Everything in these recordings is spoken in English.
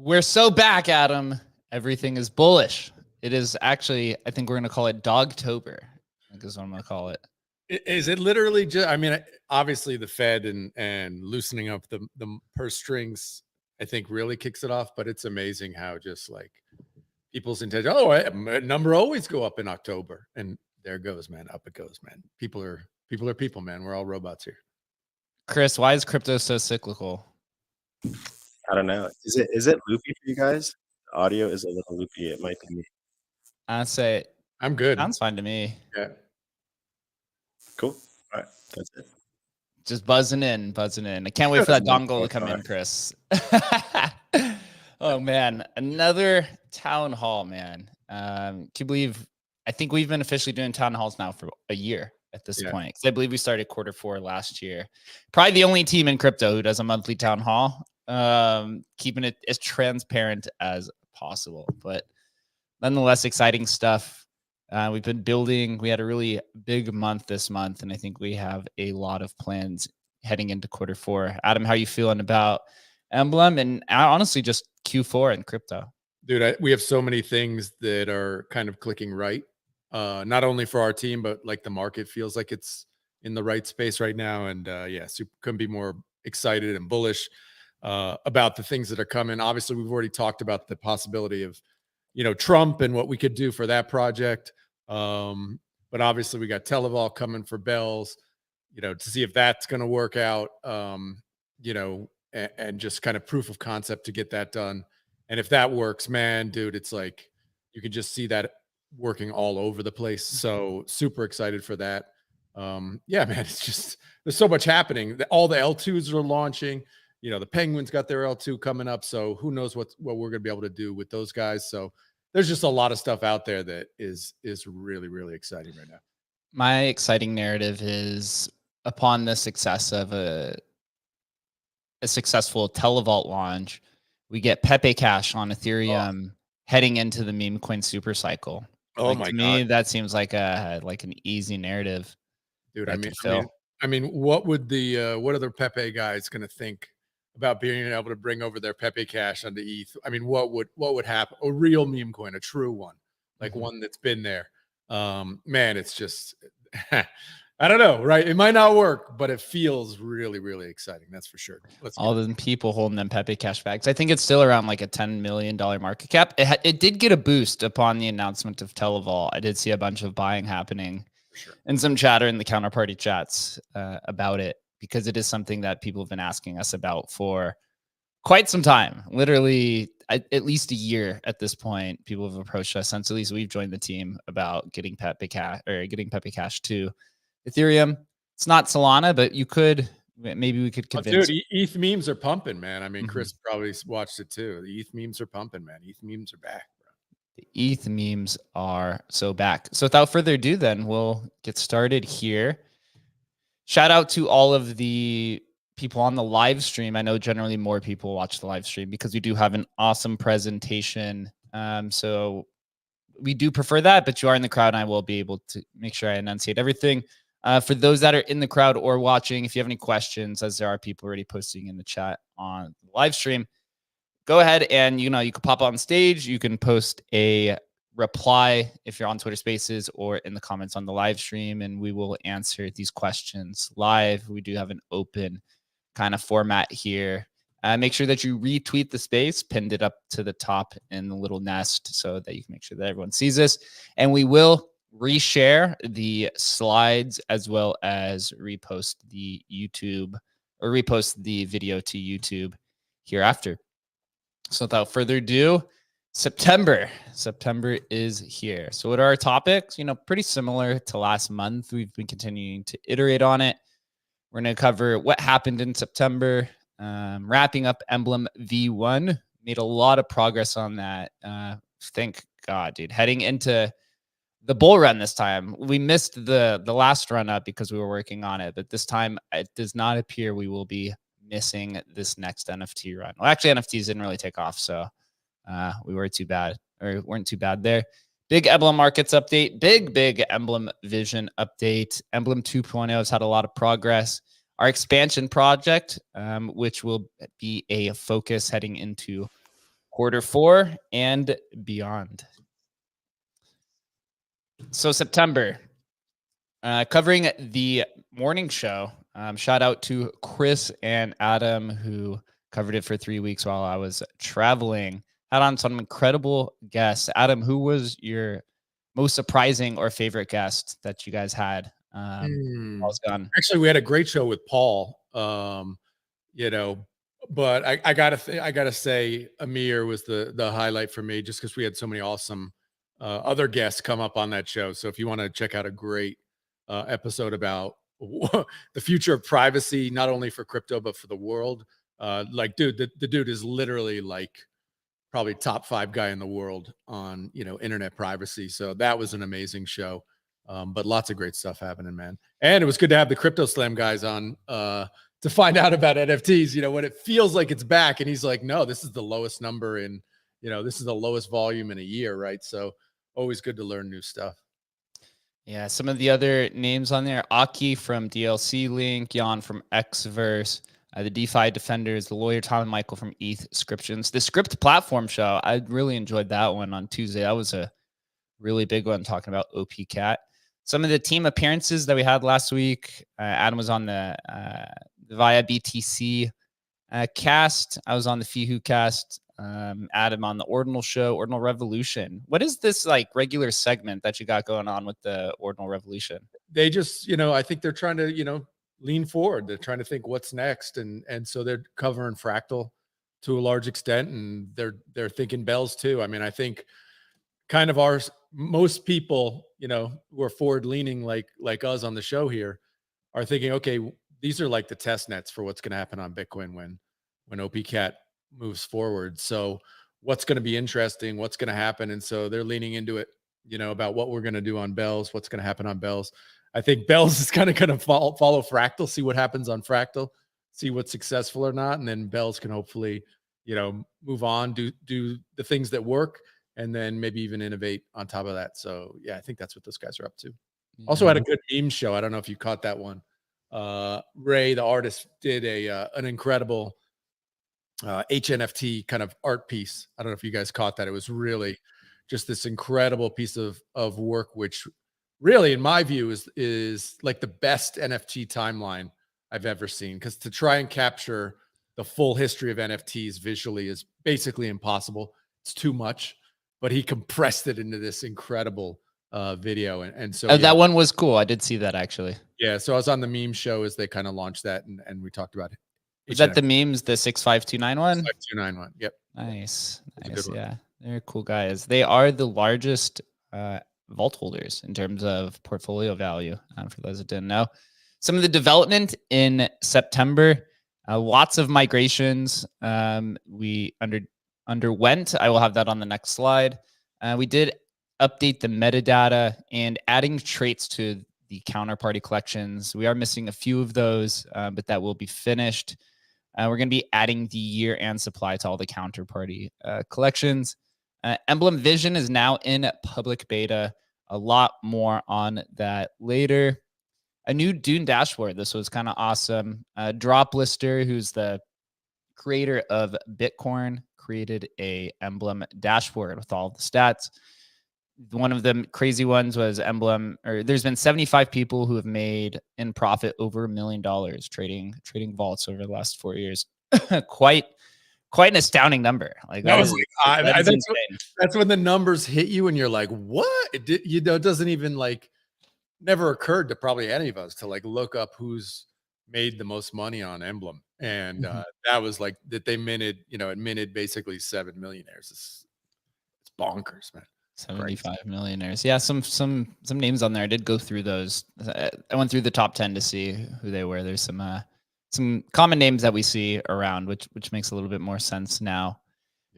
We're so back, Adam. Everything is bullish. It is actually, I think we're going to call it Dogtober. I think is what I'm going to call it. Is it literally just, I mean, obviously the Fed and loosening up the purse strings, I think really kicks it off, but it's amazing how just like people's intention, number always go up in October. And there it goes, man. Up it goes, man. People are people, man. We're all robots here. Chris, why is crypto so cyclical? I don't know. Is it loopy for you guys? The audio is a little loopy. It might be me. I'd say I'm good. sounds fine to me. Yeah. Cool. All right. That's it. Just buzzing in, buzzing in. I can't wait for that dongle to come in, Chris. Oh man, another town hall, man. Can you believe? I think we've been officially doing town halls now for a year at this point. Because I believe we started Q4 last year. Probably the only team in crypto who does a monthly town hall. Keeping it as transparent as possible, but nonetheless, exciting stuff. We've been building. We had a really big month this month, and I think we have a lot of plans heading into Q4. Adam, how are you feeling about Emblem and honestly just Q4 and crypto? Dude, we have so many things that are kind of clicking right. Not only for our team, but like the market feels like it's in the right space right now. And yeah, couldn't be more excited and bullish about the things that are coming. Obviously, we've already talked about the possibility of, Trump and what we could do for that project. But obviously we got Televol coming for bells, to see if that's going to work out, and just kind of proof of concept to get that done. And if that works, man, dude, it's like you can just see that working all over the place. So super excited for that. Yeah, man, it's just there's so much happening. All the L2s are launching. The Penguins got their L2 coming up. So who knows what we're going to be able to do with those guys. So there's just a lot of stuff out there that is really, really exciting right now. My exciting narrative is upon the success of a successful Televault launch, we get Pepe Cash on Ethereum heading into the meme coin super cycle. Oh my to God. me, that seems like an easy narrative. Dude, I mean, what would what are the Pepe guys going to think about being able to bring over their Pepe Cash onto ETH? I mean, what would happen? A real meme coin, a true one, like one that's been there. Man, it's just I don't know, right? It might not work, but it feels really, really exciting. That's for sure. All the people holding them Pepe Cash bags. I think it's still around like a $10 million market cap. It did get a boost upon the announcement of Televault. I did see a bunch of buying happening. Sure. And some chatter in the counterparty chats about it, because it is something that people have been asking us about for quite some time. Literally, at least a year at this point, people have approached us since at least we've joined the team about getting Pepe Cash to Ethereum. It's not Solana, but maybe we could convince. Dude, ETH memes are pumping, man. I mean, Chris probably watched it too. The ETH memes are pumping, man. ETH memes are back. The ETH memes are so back. So without further ado, then we'll get started here. Shout out to all of the people on the live stream. I know generally more people watch the live stream because we do have an awesome presentation. So we do prefer that, but you are in the crowd and I will be able to make sure I enunciate everything. For those that are in the crowd or watching, if you have any questions, as there are people already posting in the chat on the live stream, go ahead and, you can pop on stage. You can post a reply if you're on Twitter Spaces or in the comments on the live stream, and we will answer these questions live. We do have an open kind of format here. Make sure that you retweet the space, pinned it up to the top in the little nest so that you can make sure that everyone sees this. And we will reshare the slides as well as repost the video to YouTube hereafter. So without further ado, September is here. So what are our topics? Pretty similar to last month. We've been continuing to iterate on it. We're going to cover what happened in September, wrapping up Emblem V1. Made a lot of progress on that. Thank God, dude. Heading into the bull run this time. We missed the last run up because we were working on it, but this time it does not appear we will be missing this next NFT run. Well, actually, NFTs didn't really take off, so we weren't too bad there. Big Emblem markets update, big Emblem vision update. Emblem 2.0 has had a lot of progress. Our expansion project, which will be a focus heading into Q4 and beyond. So September, covering the morning show. Shout out to Chris and Adam, who covered it for 3 weeks while I was traveling. Had on some incredible guests. Adam, who was your most surprising or favorite guest that you guys had? Actually, we had a great show with Paul. But I gotta say Amir was the highlight for me, just because we had so many awesome other guests come up on that show. So if you want to check out a great episode about the future of privacy, not only for crypto but for the world, like, dude, the dude is literally like probably top 5 guy in the world on, internet privacy. So that was an amazing show. But lots of great stuff happening, man. And it was good to have the Crypto Slam guys on to find out about NFTs, when it feels like it's back. And he's like, no, this is the lowest number in, this is the lowest volume in a year, right? So always good to learn new stuff. Yeah, some of the other names on there: Aki from DLC Link, Jan from Xverse, the DeFi Defenders, the lawyer Tom and Michael from ETH Scriptions. The Script Platform show, I really enjoyed that one on Tuesday. That was a really big one, talking about OPCat. Some of the team appearances that we had last week: Adam was on the Via BTC cast. I was on the Fihu cast. Adam on the Ordinal show, Ordinal Revolution. What is this like regular segment that you got going on with the Ordinal Revolution? They just, I think they're trying to, lean forward. They're trying to think what's next. And so they're covering Fractal to a large extent, and they're thinking bells too. I mean, I think kind of most people, who are forward leaning like us on the show here are thinking, okay, these are like the test nets for what's going to happen on Bitcoin when OPCat moves forward. So what's going to be interesting, what's going to happen. And so they're leaning into it, about what we're going to do on Bells, what's going to happen on Bells. I think Bells is kind of going to follow Fractal, see what happens on Fractal, see what's successful or not. And then Bells can hopefully, move on, do the things that work, and then maybe even innovate on top of that. So yeah, I think that's what those guys are up to. Yeah. Also had a good meme show. I don't know if you caught that one. Ray, the artist, did an incredible HNFT kind of art piece. I don't know if you guys caught that. It was really just this incredible piece of work, which really, in my view, is like the best NFT timeline I've ever seen. Because to try and capture the full history of NFTs visually is basically impossible. It's too much. But he compressed it into this incredible video. And so that one was cool. I did see that, actually. Yeah. So I was on the meme show as they kind of launched that, and we talked about it. Is that the memes, the 65291? 65291. Yep. Nice. Yeah. They're cool guys. They are the largest vault holders in terms of portfolio value. For those that didn't know, some of the development in September, lots of migrations. We underwent. I will have that on the next slide. We did update the metadata and adding traits to the counterparty collections. We are missing a few of those, but that will be finished. We're going to be adding the year and supply to all the counterparty collections. Emblem Vision is now in public beta. A lot more on that later. A new Dune dashboard. This was kind of awesome. Drop Lister, who's the creator of Bitcoin, created a Emblem dashboard with all the stats. One of the crazy ones was Emblem, or there's been 75 people who have made in profit over $1 million trading vaults over the last 4 years. quite an astounding number. Like that's when the numbers hit you and you're like, what? It doesn't even never occurred to probably any of us to look up who's made the most money on Emblem. And that was that they minted, it minted basically 7 millionaires. It's bonkers, man. 75 millionaires. Yeah, some names on there. I did go through those. I went through the top 10 to see who they were. There's some common names that we see around, which makes a little bit more sense now.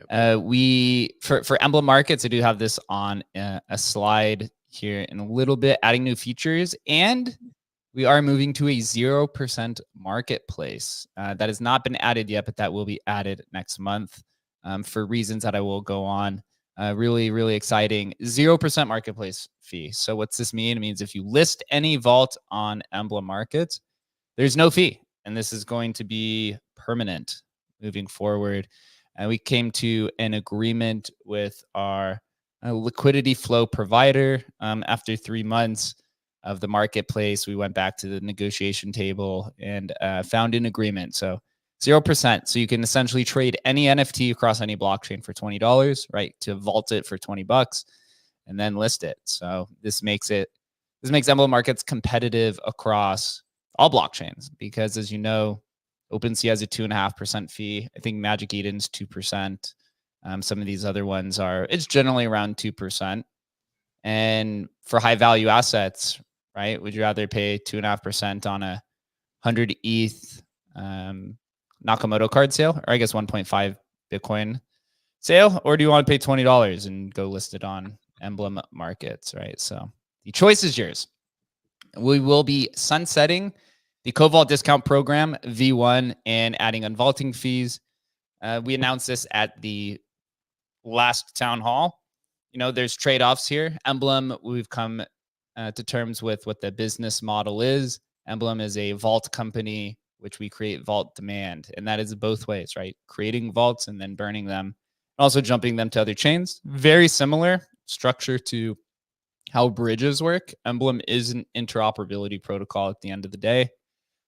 Yep. We for Emblem Markets, I do have this on a slide here in a little bit, adding new features, and we are moving to a 0% marketplace. That has not been added yet, but that will be added next month for reasons that I will go on. Really, really exciting. 0% marketplace fee. So what's this mean? It means if you list any vault on Emblem Markets, there's no fee. And this is going to be permanent moving forward. And we came to an agreement with our liquidity flow provider. After 3 months of the marketplace, we went back to the negotiation table and found an agreement. So 0%. So you can essentially trade any NFT across any blockchain for $20, right? To vault it for $20 and then list it. So this makes Emblem Markets competitive across all blockchains because, as you know, OpenSea has a 2.5% fee. I think Magic Eden's 2%. Some of these other ones it's generally around 2%. And for high value assets, right? Would you rather pay 2.5% on a 100 ETH Nakamoto card sale, or I guess 1.5 Bitcoin sale, or do you want to pay $20 and go list it on Emblem Markets, right? So the choice is yours. We will be sunsetting the CoVault discount program V1 and adding unvaulting fees. We announced this at the last town hall. You know, there's trade-offs here. Emblem, we've come to terms with what the business model is. Emblem is a vault company, which we create vault demand. And that is both ways, right? Creating vaults and then burning them, also jumping them to other chains. Very similar structure to how bridges work. Emblem is an interoperability protocol at the end of the day.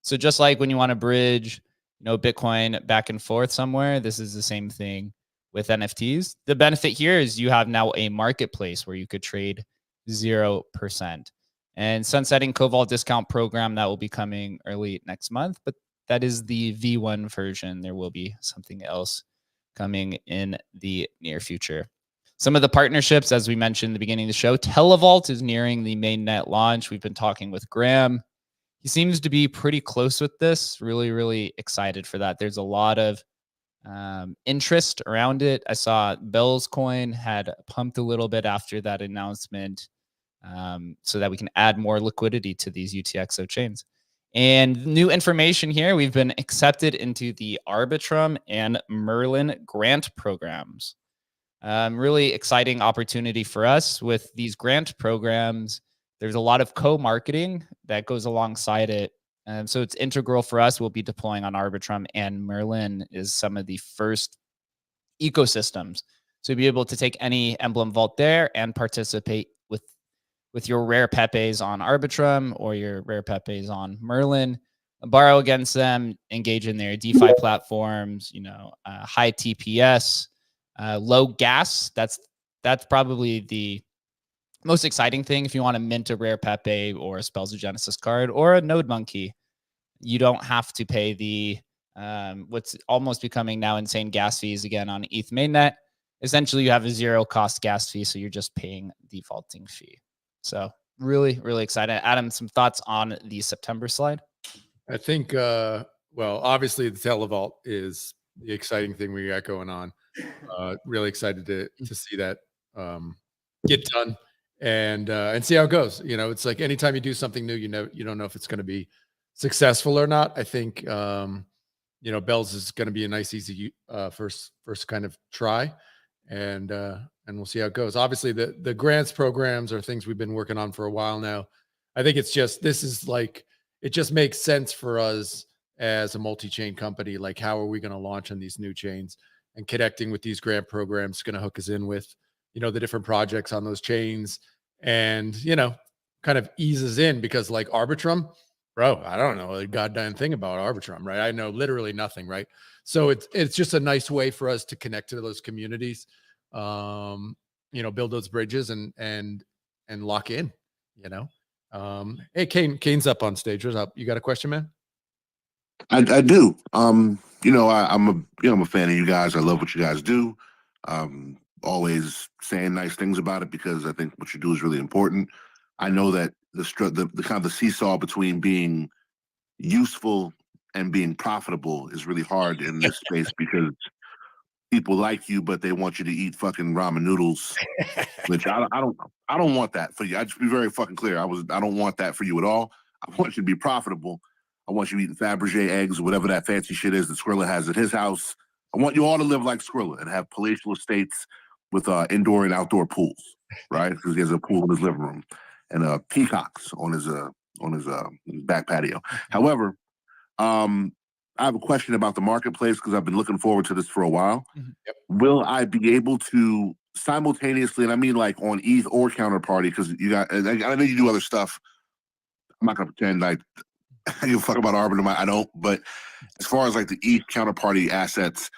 So just like when you want to bridge, you know, Bitcoin back and forth somewhere, this is the same thing with NFTs. The benefit here is you have now a marketplace where you could trade 0%. And sunsetting CoVault discount program, that will be coming early next month, but that is the V1 version. There will be something else coming in the near future. Some of the partnerships, as we mentioned in the beginning of the show, Televault is nearing the mainnet launch. We've been talking with Graham. He seems to be pretty close with this. Really, really excited for that. There's a lot of interest around it. I saw Bell's coin had pumped a little bit after that announcement, so that we can add more liquidity to these UTXO chains. And new information here, we've been accepted into the Arbitrum and Merlin grant programs. Really exciting opportunity for us with these grant programs. There's a lot of co-marketing that goes alongside it. So it's integral for us. We'll be deploying on Arbitrum, and Merlin is some of the first ecosystems. So you'll be able to take any Emblem Vault there and participate with your rare Pepes on Arbitrum or your rare Pepes on Merlin, borrow against them, engage in their DeFi platforms, you know, high TPS, low gas. That's probably the most exciting thing. If you want to mint a rare Pepe or a Spells of Genesis card or a Node Monkey, you don't have to pay the what's almost becoming now insane gas fees again on ETH mainnet. Essentially, you have a zero cost gas fee, so you're just paying the vaulting fee. So really, really excited. Adam, some thoughts on the September slide? I think, well, obviously the Televault is the exciting thing we got going on. Really excited to see that get done and see how it goes. You know, it's like anytime you do something new, you don't know if it's going to be successful or not. I think, you know, Bell's is going to be a nice, easy first kind of try, and we'll see how it goes. Obviously, the grants programs are things we've been working on for a while now. I think it's just it just makes sense for us as a multi-chain company. Like, how are we going to launch on these new chains? And connecting with these grant programs is going to hook us in with, you know, the different projects on those chains, and, you know, kind of eases in, because like Arbitrum, bro, I don't know a goddamn thing about Arbitrum, right? I know literally nothing, right? So it's just a nice way for us to connect to those communities, you know, build those bridges and lock in, you know. Hey, Kane's up on stage. What's up? You got a question, man? I do. You know, I'm a fan of you guys. I love what you guys do. Always saying nice things about it, because I think what you do is really important. I know that the kind of the seesaw between being useful and being profitable is really hard in this space, because people like you, but they want you to eat fucking ramen noodles, which I don't want that for you. I just be very fucking clear. I don't want that for you at all. I want you to be profitable. I want you eating Fabergé eggs or whatever that fancy shit is that Skrilla has at his house. I want you all to live like Skrilla and have palatial estates with indoor and outdoor pools, right? Because he has a pool in his living room and peacocks on his back patio. However, I have a question about the marketplace, because I've been looking forward to this for a while. Mm-hmm. Yep. Will I be able to simultaneously, and I mean like on ETH or Counterparty, because I know you do other stuff. I'm not gonna pretend like you fuck about Arbitrum. I don't. But as far as like the ETH Counterparty assets,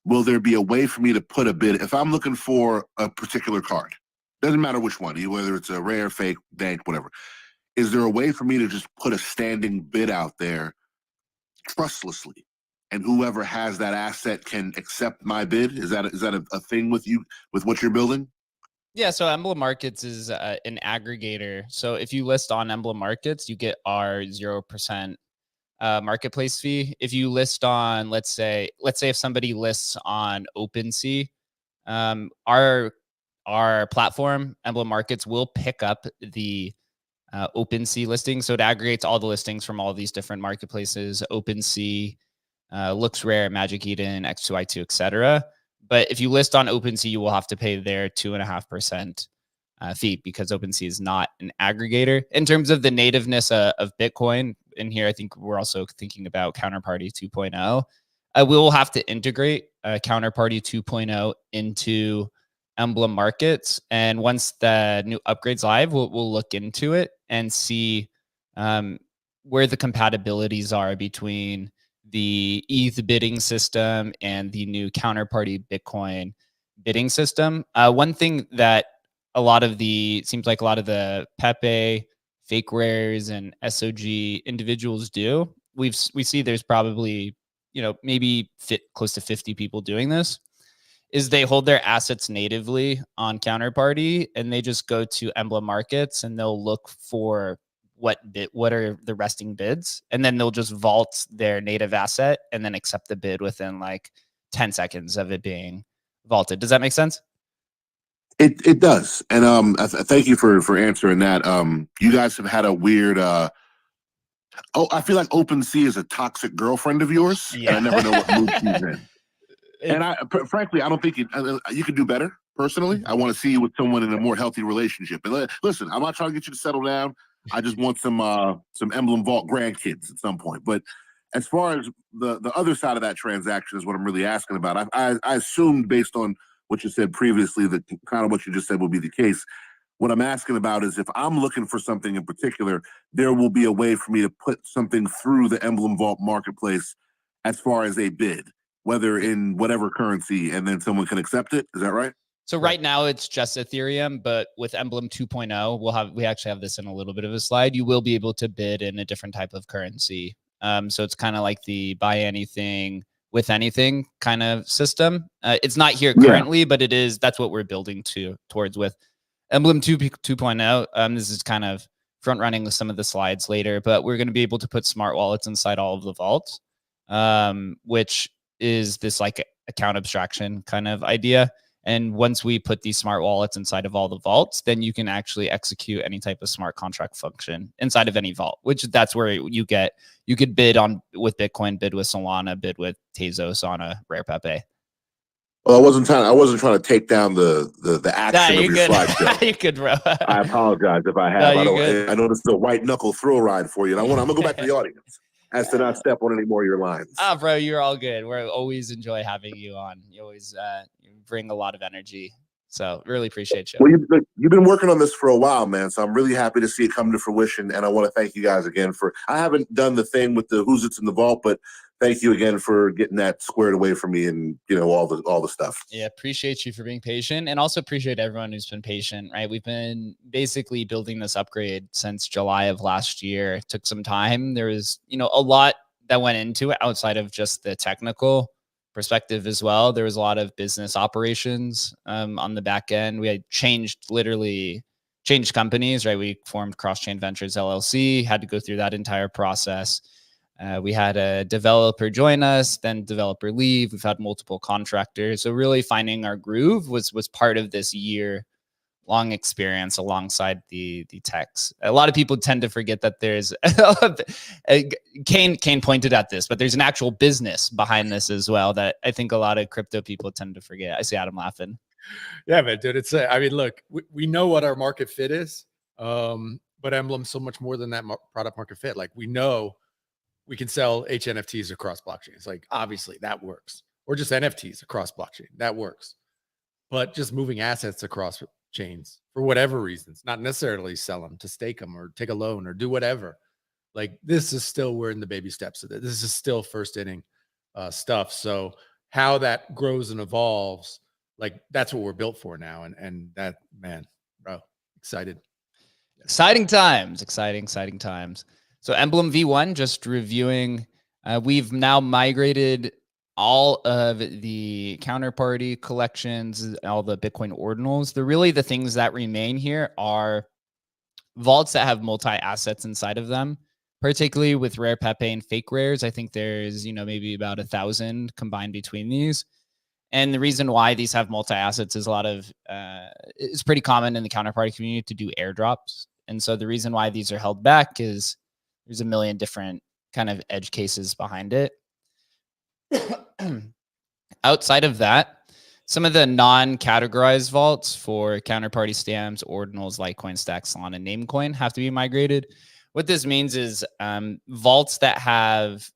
will there be a way for me to put a bid if I'm looking for a particular card? Doesn't matter which one, whether it's a rare, fake, dank, whatever. Is there a way for me to just put a standing bid out there trustlessly, and whoever has that asset can accept my bid? Is that a thing with you, with what you're building? Yeah, so Emblem Markets is an aggregator. So if you list on Emblem Markets, you get our 0% marketplace fee. If you list on, let's say if somebody lists on OpenSea, our platform, Emblem Markets, will pick up the OpenSea listing. So it aggregates all the listings from all these different marketplaces, OpenSea, Looks Rare, Magic Eden, X2I2, etc. But if you list on OpenSea, you will have to pay their 2.5% fee because OpenSea is not an aggregator. In terms of the nativeness of Bitcoin, in here, I think we're also thinking about Counterparty 2.0. We will have to integrate Counterparty 2.0 into Emblem Markets. And once the new upgrade's live, we'll look into it and see where the compatibilities are between the ETH bidding system and the new Counterparty Bitcoin bidding system. One thing that seems like a lot of the Pepe, fake rares, and SOG individuals do, we see there's probably, maybe close to 50 people doing this, is they hold their assets natively on Counterparty and they just go to Emblem Markets and they'll look for what are the resting bids, and then they'll just vault their native asset and then accept the bid within like 10 seconds of it being vaulted. Does that make sense? It does, and thank you for answering that. You guys have had a weird. I feel like OpenSea is a toxic girlfriend of yours, Yeah. and I never know what mood she's in. And frankly, I don't think you could do better. Personally, I want to see you with someone in a more healthy relationship. And listen, I'm not trying to get you to settle down. I just want some Emblem Vault grandkids at some point. But as far as the other side of that transaction is what I'm really asking about. I assumed based on what you said previously that kind of what you just said will be the case. What I'm asking about is if I'm looking for something in particular, there will be a way for me to put something through the Emblem Vault marketplace as far as a bid, whether in whatever currency, and then someone can accept it. Is that right? So right now it's just Ethereum, but with Emblem 2.0, we actually have this in a little bit of a slide. You will be able to bid in a different type of currency. So it's kind of like the buy anything with anything kind of system. It's not here currently, but it is. That's what we're building towards with Emblem 2.0. This is kind of front running with some of the slides later, but we're going to be able to put smart wallets inside all of the vaults, which is this like account abstraction kind of idea. And once we put these smart wallets inside of all the vaults, then you can actually execute any type of smart contract function inside of any vault, which that's where you could bid with Bitcoin, bid with Solana, bid with Tezos on a rare Pepe. Well, I wasn't trying to take down the action of your slideshow. You're good, bro. I apologize if I have. I know this is a white knuckle thrill ride for you. And I'm gonna go back to the audience as to not step on any more of your lines. Bro, you're all good. We always enjoy having you on. You always you bring a lot of energy. So really appreciate you. Well, you've been working on this for a while, man. So I'm really happy to see it come to fruition. And I want to thank you guys again I haven't done the thing with the who's it's in the vault, but thank you again for getting that squared away for me and all the stuff. Yeah, appreciate you for being patient, and also appreciate everyone who's been patient, right? We've been basically building this upgrade since July of last year. It took some time. There was, a lot that went into it outside of just the technical perspective as well. There was a lot of business operations on the back end. We had changed companies, right? We formed Cross Chain Ventures LLC, had to go through that entire process. We had a developer join us, then developer leave. We've had multiple contractors. So really finding our groove was part of this year-long experience alongside the techs. A lot of people tend to forget that there's Kane pointed at this, but there's an actual business behind this as well that I think a lot of crypto people tend to forget. I see Adam laughing. Yeah, man, dude. Look, we know what our market fit is, but Emblem's so much more than that product market fit. Like we know we can sell HNFTs across blockchains. Like obviously that works, or just NFTs across blockchain. That works. But just moving assets across chains for whatever reasons, not necessarily sell them, to stake them or take a loan or do whatever. Like this is still, we're in the baby steps of it. This is still first inning stuff. So how that grows and evolves, like that's what we're built for now. And that, man, bro, excited. Exciting times. So Emblem V1, just reviewing, we've now migrated all of the counterparty collections, all the Bitcoin ordinals, the things that remain here are vaults that have multi-assets inside of them, particularly with rare Pepe and fake rares. I think there's, maybe about 1,000 combined between these. And the reason why these have multi-assets is it's pretty common in the counterparty community to do airdrops. And so the reason why these are held back is there's a million different kind of edge cases behind it. Outside of that, some of the non-categorized vaults for counterparty stamps, ordinals, Litecoin, Stack, Solana, and Namecoin have to be migrated. What this means is vaults that have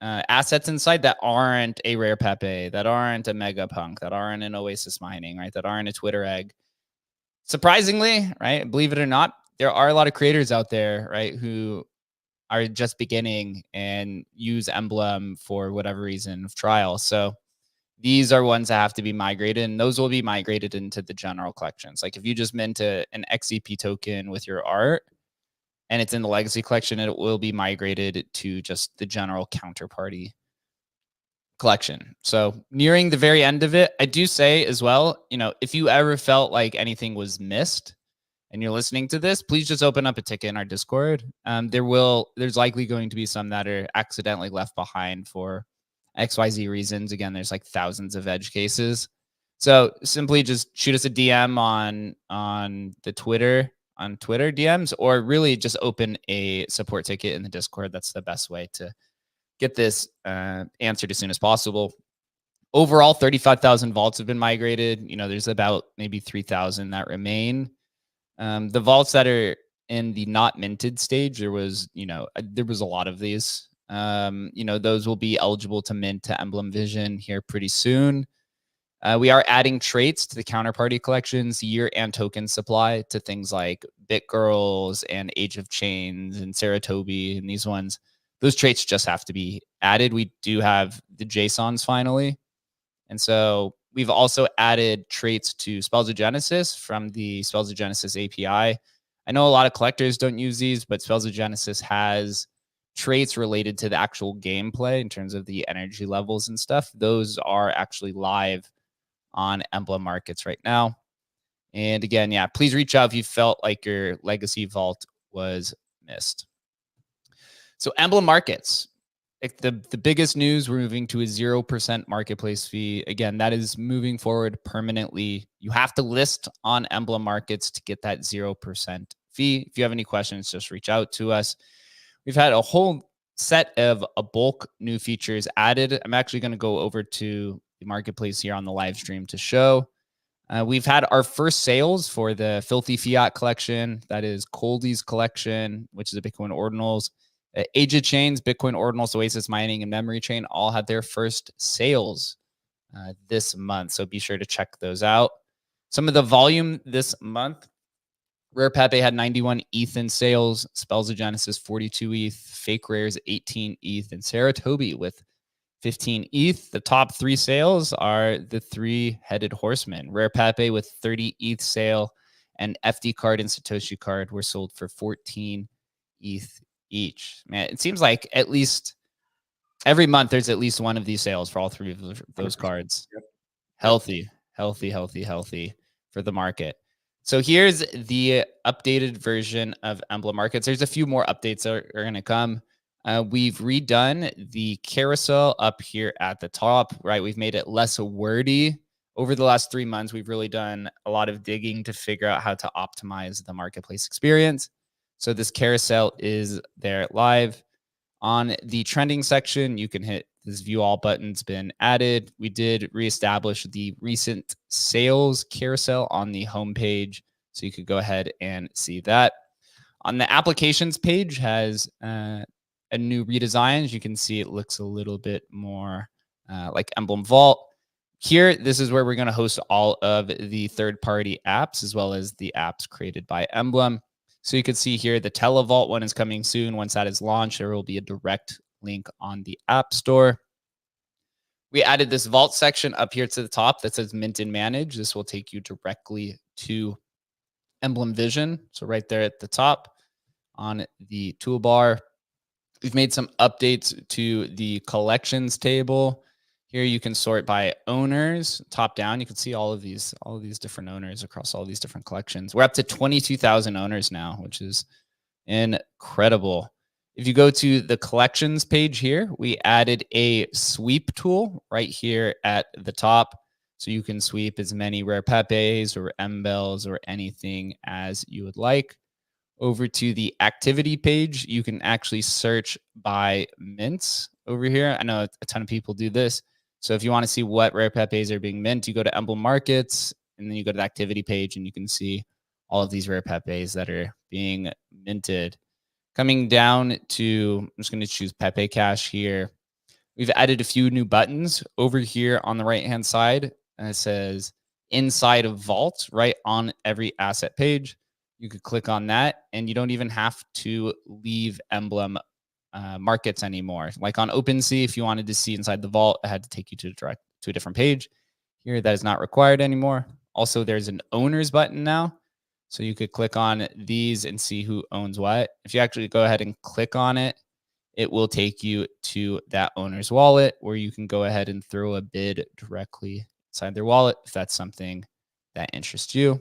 assets inside that aren't a rare Pepe, that aren't a Megapunk, that aren't an Oasis Mining, right? That aren't a Twitter Egg. Surprisingly, right? Believe it or not, there are a lot of creators out there, right, who are just beginning and use Emblem for whatever reason of trial. So these are ones that have to be migrated, and those will be migrated into the general collections. Like if you just mint an XCP token with your art and it's in the legacy collection, it will be migrated to just the general counterparty collection. So nearing the very end of it, I do say as well, if you ever felt like anything was missed and you're listening to this, please just open up a ticket in our Discord. There's likely going to be some that are accidentally left behind for XYZ reasons. Again, there's like thousands of edge cases. So simply just shoot us a DM on Twitter DMs, or really just open a support ticket in the Discord. That's the best way to get this answered as soon as possible. Overall, 35,000 vaults have been migrated. There's about maybe 3,000 that remain. The vaults that are in the not minted stage, there was a lot of these. Those will be eligible to mint to Emblem Vision here pretty soon. We are adding traits to the counterparty collections, year and token supply, to things like BitGirls and Age of Chains and Saratobi and these ones. Those traits just have to be added. We do have the JSONs finally. And so we've also added traits to Spells of Genesis from the Spells of Genesis API. I know a lot of collectors don't use these, but Spells of Genesis has traits related to the actual gameplay in terms of the energy levels and stuff. Those are actually live on Emblem Markets right now. And again, please reach out if you felt like your legacy vault was missed. So Emblem Markets, the biggest news, we're moving to a 0% marketplace fee. Again, that is moving forward permanently. You have to list on Emblem Markets to get that 0% fee. If you have any questions, just reach out to us. We've had a whole set of bulk new features added. I'm actually going to go over to the marketplace here on the live stream to show. We've had our first sales for the Filthy Fiat collection. That is Coldie's collection, which is a Bitcoin ordinals. Age of Chains, Bitcoin ordinals, Oasis Mining, and Memory Chain all had their first sales this month. So be sure to check those out. Some of the volume this month: Rare Pepe had 91 ETH in sales, Spells of Genesis 42 ETH, Fake Rares 18 ETH, and Saratobi with 15 ETH. The top three sales are the three-headed horsemen. Rare Pepe with 30 ETH sale, and FD card and Satoshi card were sold for 14 ETH each. Man, it seems like at least every month there's at least one of these sales for all three of those cards. Yep. Healthy for the market. So here's the updated version of Emblem Markets. There's a few more updates that are going to come. We've redone the carousel up here at the top, right? We've made it less wordy. Over the last 3 months, we've really done a lot of digging to figure out how to optimize the marketplace experience. So this carousel is there live. On the trending section, you can hit this view all button's been added. We did reestablish the recent sales carousel on the homepage, so you could go ahead and see that. On the applications page has a new redesign. As you can see, it looks a little bit more like Emblem Vault. Here, this is where we're going to host all of the third-party apps as well as the apps created by Emblem. So you can see here the Televault one is coming soon. Once that is launched, there will be a direct link on the App Store. We added this vault section up here to the top that says Mint and Manage. This will take you directly to Emblem Vision. So right there at the top on the toolbar, we've made some updates to the collections table. Here you can sort by owners, top down. You can see all of these different owners across all these different collections. We're up to 22,000 owners now, which is incredible. If you go to the collections page here, we added a sweep tool right here at the top. So you can sweep as many rare Pepes or Embels or anything as you would like. Over to the activity page, you can actually search by mints over here. I know a ton of people do this. So if you want to see what rare Pepes are being mint, you go to Emblem Markets, and then you go to the activity page, and you can see all of these rare Pepes that are being minted. Coming down to, I'm just going to choose Pepe Cash here. We've added a few new buttons over here on the right-hand side. And it says inside of Vault right on every asset page. You could click on that, and you don't even have to leave Emblem Markets anymore. Like on OpenSea, if you wanted to see inside the vault, it had to take you to a different page. Here, that is not required anymore. Also, there's an owners button now. So you could click on these and see who owns what. If you actually go ahead and click on it, it will take you to that owner's wallet where you can go ahead and throw a bid directly inside their wallet if that's something that interests you.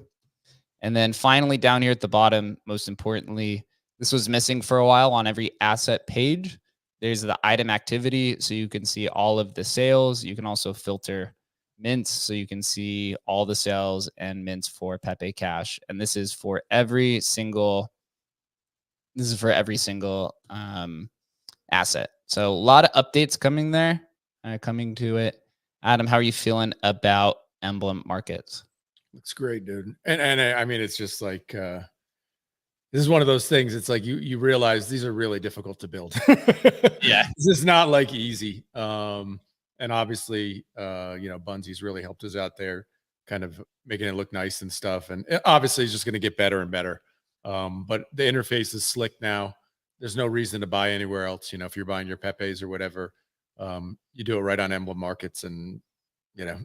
And then finally, down here at the bottom, most importantly, this was missing for a while on every asset page. There's the item activity, so you can see all of the sales. You can also filter mints, so you can see all the sales and mints for Pepe Cash. And this is for every single. Asset. So a lot of updates coming there, coming to it. Adam, how are you feeling about Emblem Markets? It's great, dude. And I mean, it's just like this is one of those things. It's like you realize these are really difficult to build. Yeah, this is not like easy. And obviously, Bunzy's really helped us out there, kind of making it look nice and stuff. And obviously, it's just going to get better and better. But the interface is slick now. There's no reason to buy anywhere else. If you're buying your Pepes or whatever, you do it right on Emblem Markets, and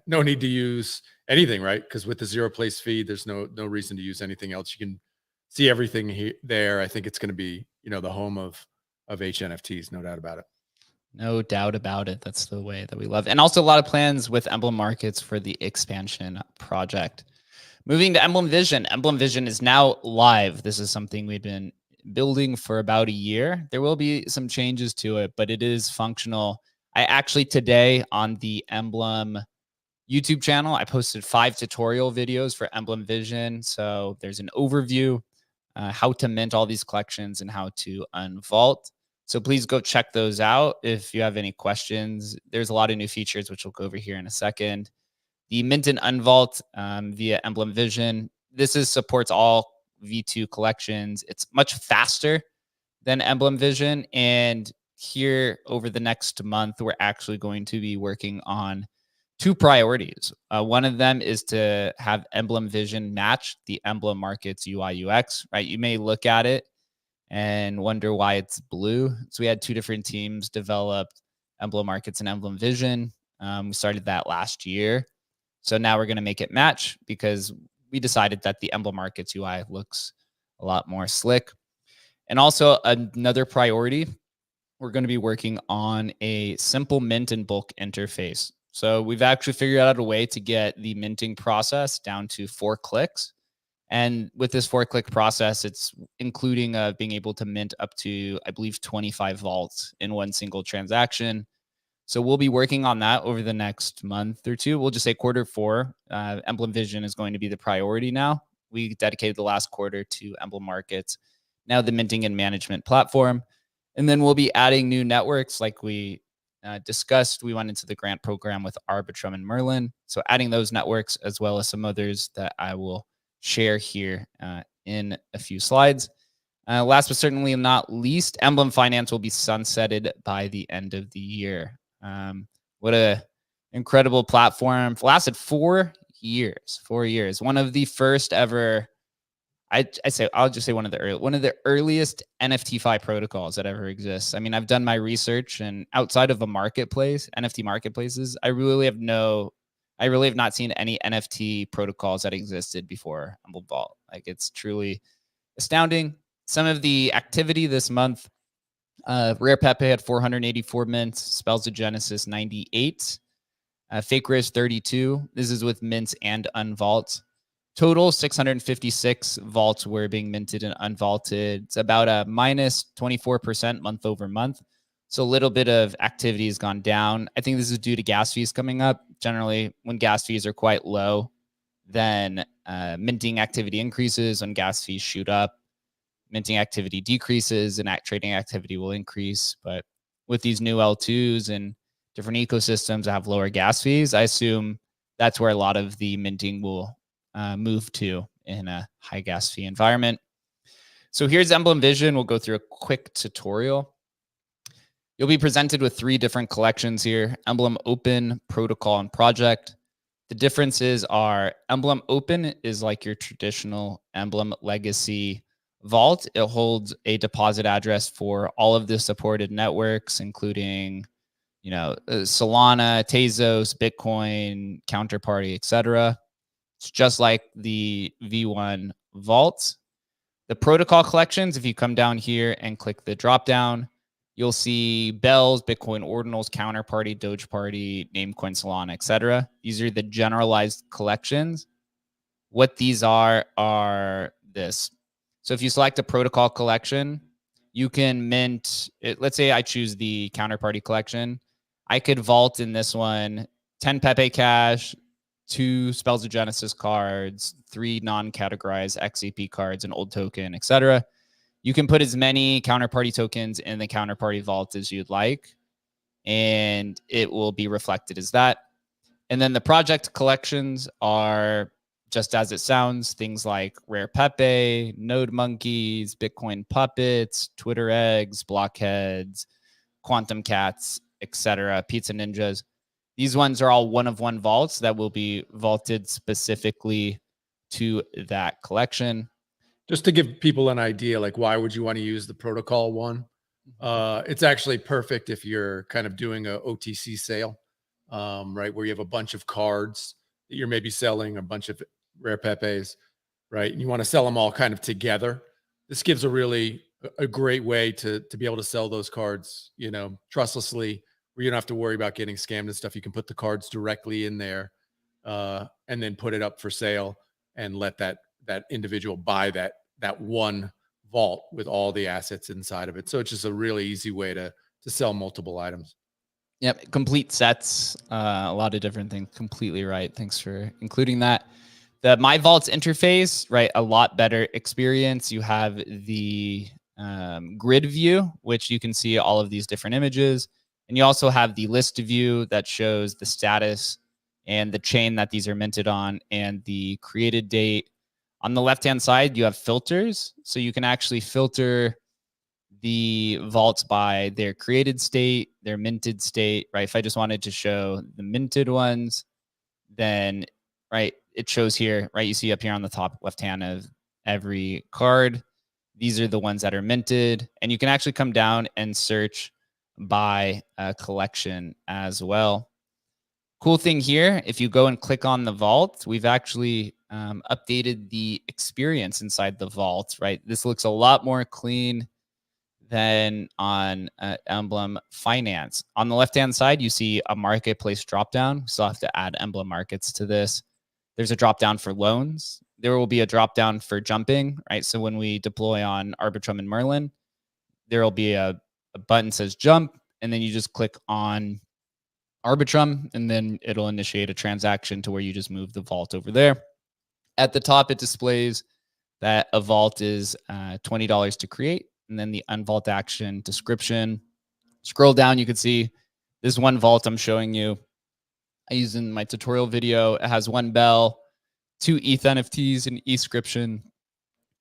no need to use anything, right? Because with the zero place fee, there's no reason to use anything else. You can see everything there. I think it's going to be, the home of HNFTs, no doubt about it. No doubt about it. That's the way that we love. And also a lot of plans with Emblem Markets for the expansion project. Moving to Emblem Vision. Emblem Vision is now live. This is something we've been building for about a year. There will be some changes to it, but it is functional. I actually today on the Emblem YouTube channel, I posted 5 tutorial videos for Emblem Vision. So there's an overview, how to mint all these collections and how to unvault. So please go check those out if you have any questions. There's a lot of new features, which we'll go over here in a second. The mint and unvault via Emblem Vision. This supports all V2 collections. It's much faster than Emblem Vision. And here over the next month, we're actually going to be working on 2 priorities. One of them is to have Emblem Vision match the Emblem Markets UI UX, right? You may look at it and wonder why it's blue. So we had 2 different teams develop Emblem Markets and Emblem Vision. We started that last year. So now we're going to make it match because we decided that the Emblem Markets UI looks a lot more slick. And also another priority, we're going to be working on a simple mint and bulk interface. So we've actually figured out a way to get the minting process down to 4 clicks. And with this 4-click process, it's including being able to mint up to, I believe, 25 vaults in one single transaction. So we'll be working on that over the next month or 2. We'll just say Q4. Emblem Vision is going to be the priority now. We dedicated the last quarter to Emblem Markets, now the minting and management platform. And then we'll be adding new networks like we discussed. We went into the grant program with Arbitrum and Merlin. So adding those networks as well as some others that I will share here in a few slides. Last but certainly not least, Emblem Finance will be sunsetted by the end of the year. What a incredible platform. Lasted 4 years. 4 years. One of the first ever. I'll just say one of the earliest NFTFi protocols that ever exists. I mean, I've done my research, and outside of a marketplace, NFT marketplaces, I really have not seen any NFT protocols that existed before Emblem Vault. Like, it's truly astounding. Some of the activity this month, Rare Pepe had 484 mints, Spells of Genesis 98, Fake Risk 32. This is with mints and unvaults. Total 656 vaults were being minted and unvaulted. It's about a minus 24% month over month. So a little bit of activity has gone down. I think this is due to gas fees coming up. Generally, when gas fees are quite low, then minting activity increases. When gas fees shoot up, minting activity decreases and trading activity will increase. But with these new L2s and different ecosystems that have lower gas fees, I assume that's where a lot of the minting will move to in a high gas fee environment. So here's Emblem Vision. We'll go through a quick tutorial. You'll be presented with 3 different collections here: Emblem Open, Protocol, and Project. The differences are Emblem Open is like your traditional Emblem Legacy vault. It holds a deposit address for all of the supported networks, including, Solana, Tezos, Bitcoin, Counterparty, etc. It's just like the V1 vault. The protocol collections, if you come down here and click the drop down, you'll see Bells, Bitcoin Ordinals, Counterparty, Doge Party, Namecoin, Solana, etc. These are the generalized collections. What these are this. So if you select a protocol collection, you can mint, let's say I choose the Counterparty collection. I could vault in this one 10 Pepe Cash, 2 Spells of Genesis cards, 3 non-categorized XCP cards, an old token, etc. You can put as many Counterparty tokens in the Counterparty vault as you'd like, and it will be reflected as that. And then the project collections are just as it sounds, things like Rare Pepe, Node Monkeys, Bitcoin Puppets, Twitter Eggs, Blockheads, Quantum Cats, etc., Pizza Ninjas. These ones are all one-of-one vaults that will be vaulted specifically to that collection. Just to give people an idea, like why would you want to use the protocol one? It's actually perfect if you're kind of doing a OTC sale, right? Where you have a bunch of cards that you're maybe selling, a bunch of Rare Pepes, right? And you want to sell them all kind of together. This gives a great way to be able to sell those cards, trustlessly, where you don't have to worry about getting scammed and stuff. You can put the cards directly in there and then put it up for sale and let that individual buy that one vault with all the assets inside of it. So it's just a really easy way to sell multiple items. Yep, complete sets, a lot of different things. Completely right. Thanks for including that. The My Vaults interface, right? A lot better experience. You have the grid view, which you can see all of these different images. And you also have the list view that shows the status and the chain that these are minted on and the created date. On the left-hand side, you have filters. So you can actually filter the vaults by their created state, their minted state, right? If I just wanted to show the minted ones, then, right, it shows here, right? You see up here on the top left-hand of every card. These are the ones that are minted. And you can actually come down and search by a collection as well. Cool thing here, if you go and click on the vault, we've actually updated the experience inside the vault, right? This looks a lot more clean than on Emblem Finance. On the left-hand side, you see a marketplace dropdown. We still have to add Emblem Markets to this. There's a dropdown for loans. There will be a dropdown for jumping, right? So when we deploy on Arbitrum and Merlin, there will be a button that says jump, and then you just click on Arbitrum, and then it'll initiate a transaction to where you just move the vault over there. At the top, it displays that a vault is $20 to create, and then the unvault action description. Scroll down, you can see this one vault I'm showing you. I use in my tutorial video. It has 1 bell, 2 ETH NFTs, an Escription,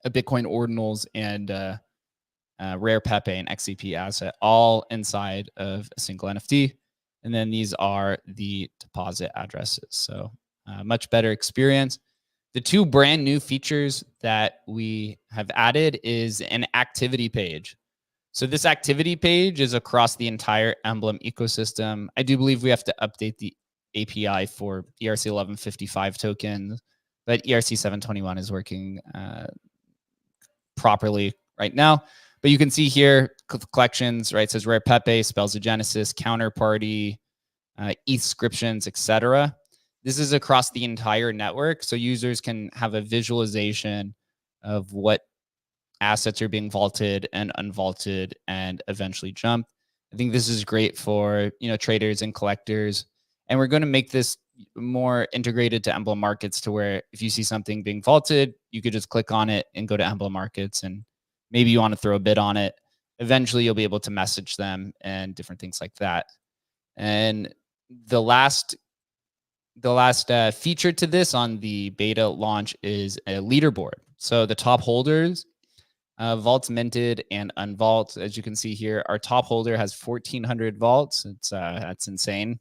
a Bitcoin Ordinals, and Rare Pepe and XCP asset, all inside of a single NFT. And then these are the deposit addresses. So much better experience. The 2 brand new features that we have added is an activity page. So this activity page is across the entire Emblem ecosystem. I do believe we have to update the API for ERC 1155 tokens, but ERC 721 is working properly right now. But you can see here collections, right? It says Rare Pepe, Spells of Genesis, Counterparty, ETH-scriptions, etc. This is across the entire network, so users can have a visualization of what assets are being vaulted and unvaulted and eventually jumped. I think this is great for traders and collectors, and we're going to make this more integrated to Emblem Markets, to where if you see something being vaulted, you could just click on it and go to Emblem Markets, and maybe you want to throw a bid on it. Eventually, you'll be able to message them and different things like that. And the last feature to this on the beta launch is a leaderboard. So the top holders, vaults minted and unvault. As you can see here, our top holder has 1,400 vaults. That's insane.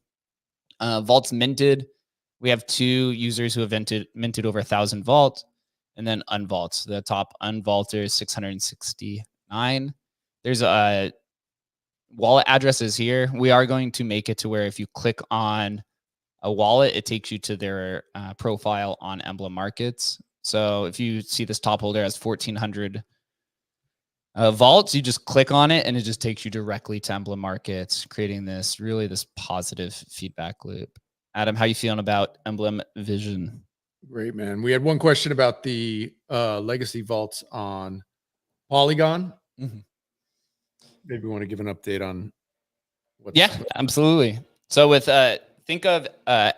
Vaults minted, we have 2 users who have minted over 1,000 vaults, and then unvaults. The top unvaulter is 669. There's wallet addresses here. We are going to make it to where if you click on a wallet, it takes you to their profile on Emblem Markets. So if you see this top holder has 1,400 vaults, you just click on it and it just takes you directly to Emblem Markets, creating this positive feedback loop. Adam, how you feeling about Emblem Vision? Great, man. We had one question about the legacy vaults on Polygon. Mm-hmm. Maybe we want to give an update on what's absolutely. So with think of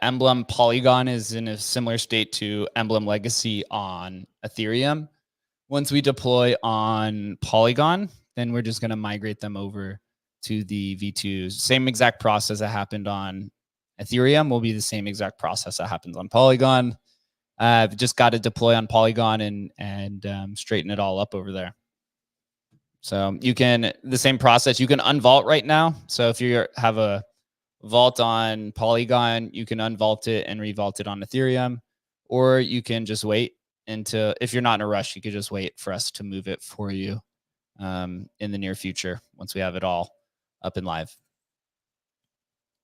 Emblem Polygon is in a similar state to Emblem Legacy on Ethereum. Once we deploy on Polygon, then we're just going to migrate them over to the V2s. Same exact process that happened on Ethereum will be the same exact process that happens on Polygon. I've just got to deploy on Polygon and straighten it all up over there. So you can, the same process, you can unvault right now. So if you have a vault on Polygon, you can unvault it and revault it on Ethereum, or you can just wait until, if you're not in a rush, you could just wait for us to move it for you in the near future once we have it all up and live.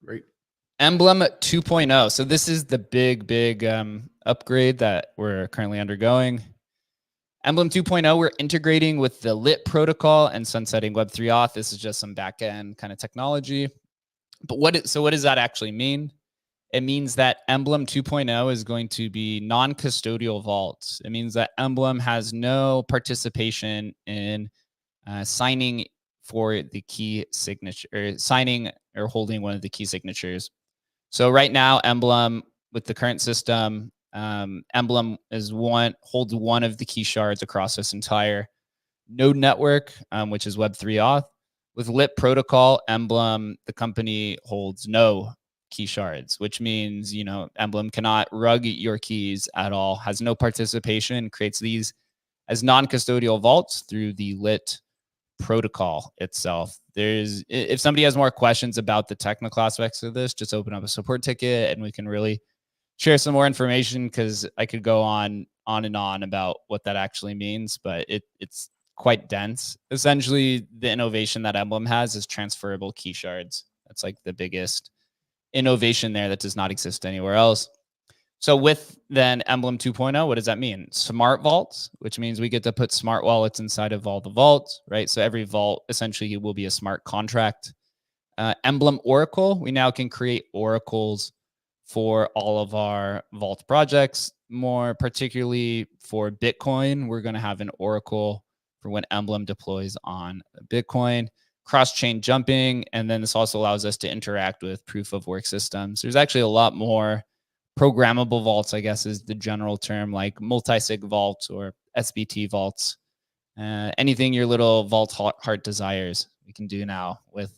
Great. Emblem 2.0. So this is the big upgrade that we're currently undergoing. Emblem 2.0, we're integrating with the Lit protocol and sunsetting Web3 auth. This is just some backend kind of technology. But what does that actually mean? It means that Emblem 2.0 is going to be non-custodial vaults. It means that Emblem has no participation in signing for the key signature, or signing or holding one of the key signatures. So right now, Emblem, with the current system, Emblem holds one of the key shards across this entire node network, which is Web3 auth. With Lit protocol, Emblem, the company, holds no key shards, which means, Emblem cannot rug your keys at all, has no participation, creates these as non-custodial vaults through the Lit protocol itself. If somebody has more questions about the technical aspects of this, just open up a support ticket and we can really share some more information, because I could go on and on about what that actually means, but it's quite dense. Essentially, the innovation that Emblem has is transferable key shards. That's like the biggest innovation there that does not exist anywhere else. So with then Emblem 2.0, what does that mean? Smart vaults, which means we get to put smart wallets inside of all the vaults, right? So every vault essentially will be a smart contract. Emblem Oracle, we now can create oracles for all of our vault projects. More particularly for Bitcoin, we're going to have an oracle for when Emblem deploys on Bitcoin. Cross-chain jumping, and then this also allows us to interact with proof of work systems. There's actually a lot more programmable vaults, I guess is the general term, like multi-sig vaults or SBT vaults. Anything your little vault heart desires, we can do now with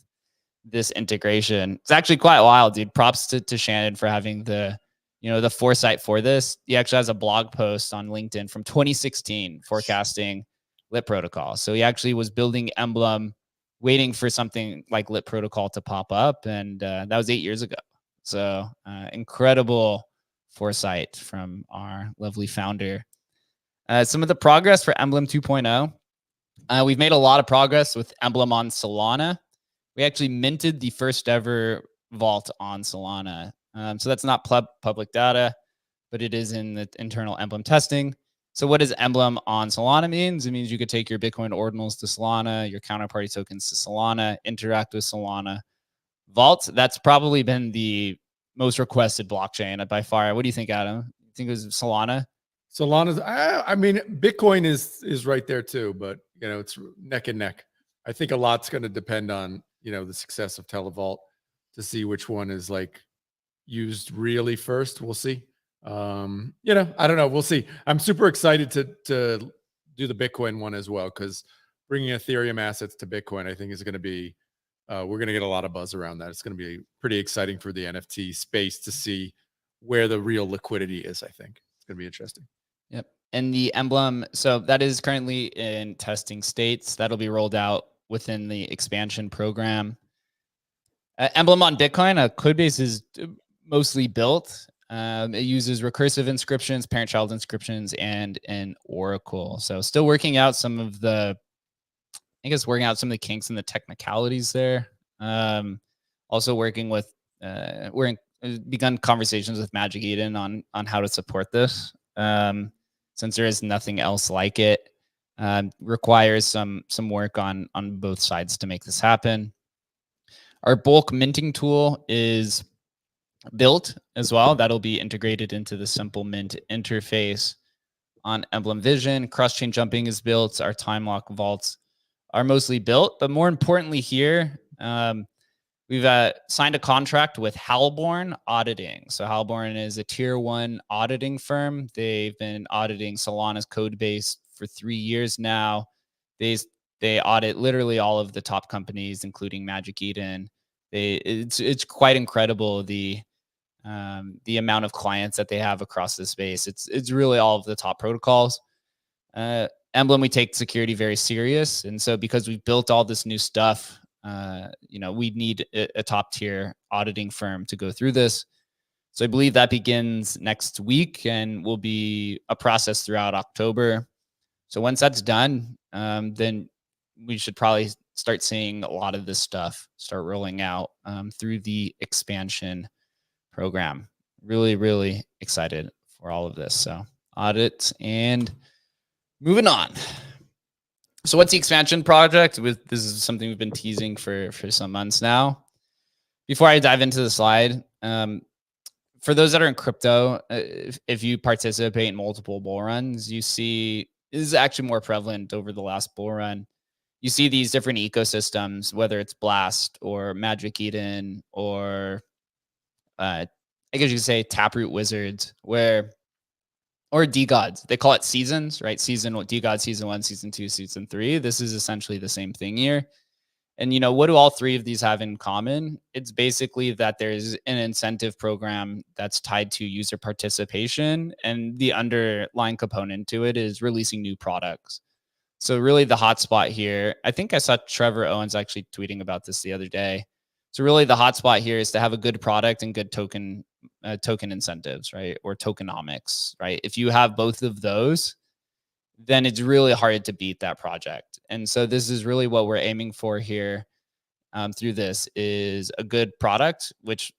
this integration. It's actually quite wild, dude. Props to Shannon for having the foresight for this. He actually has a blog post on LinkedIn from 2016 forecasting Lit protocol. So he actually was building Emblem, waiting for something like Lit protocol to pop up, and that was 8 years ago. So incredible foresight from our lovely founder. Some of the progress for Emblem 2.0. We've made a lot of progress with Emblem on Solana. We actually minted the first ever vault on Solana. So that's not public data, but it is in the internal Emblem testing. So what does Emblem on Solana means? It means you could take your Bitcoin ordinals to Solana, your counterparty tokens to Solana, interact with Solana, Vault, that's probably been the most requested blockchain by far. What do you think, Adam? You think it was Solana? Solana's, I mean, Bitcoin is right there too, but you know, it's neck and neck. I think a lot's going to depend on, you know, the success of Televault to see which one is like used really first. We'll see. You know, I don't know. We'll see. I'm super excited to do the Bitcoin one as well, because bringing Ethereum assets to Bitcoin, I think is going to be, we're going to get a lot of buzz around that. It's going to be pretty exciting for the NFT space to see where the real liquidity is. I think it's going to be interesting. Yep. And the Emblem, so that is currently in testing states. That'll be rolled out within the expansion program. Emblem on Bitcoin, Codebase is mostly built. It uses recursive inscriptions, parent-child inscriptions, and an oracle. So still working out some of the, I guess, working out some of the kinks and the technicalities there. Also working with, we're begun conversations with Magic Eden on how to support this. Since there is nothing else like it, requires some work on both sides to make this happen. Our bulk minting tool is built as well. That'll be integrated into the simple mint interface on Emblem Vision. Cross-chain jumping is built. Our time lock vaults are mostly built, but more importantly here, we've signed a contract with Halborn Auditing. So Halborn is a tier 1 auditing firm. They've been auditing Solana's code base for 3 years now. They audit literally all of the top companies, including Magic Eden. It's quite incredible the amount of clients that they have across the space. It's really all of the top protocols. Emblem, we take security very serious, and so because we've built all this new stuff, you know, we need a top tier auditing firm to go through this. So I believe that begins next week and will be a process throughout October. So once that's done, then we should probably start seeing a lot of this stuff start rolling out through the expansion program. Really, really excited for all of this. So audit and moving on. So what's the expansion project? This is something we've been teasing for some months now. Before I dive into the slide, for those that are in crypto, if you participate in multiple bull runs, you see this is actually more prevalent over the last bull run. You see these different ecosystems, whether it's Blast or Magic Eden or I guess you could say Taproot Wizards, or DeGods. They call it seasons, right? DeGod season 1, season 2, season 3. This is essentially the same thing here. And, you know, what do all three of these have in common? It's basically that there's an incentive program that's tied to user participation, and the underlying component to it is releasing new products. So really the hotspot here, I think I saw Trevor Owens actually tweeting about this the other day. So really the hotspot here is to have a good product and good token incentives, right? Or tokenomics, right? If you have both of those, then it's really hard to beat that project. And so this is really what we're aiming for here through this is a good product, which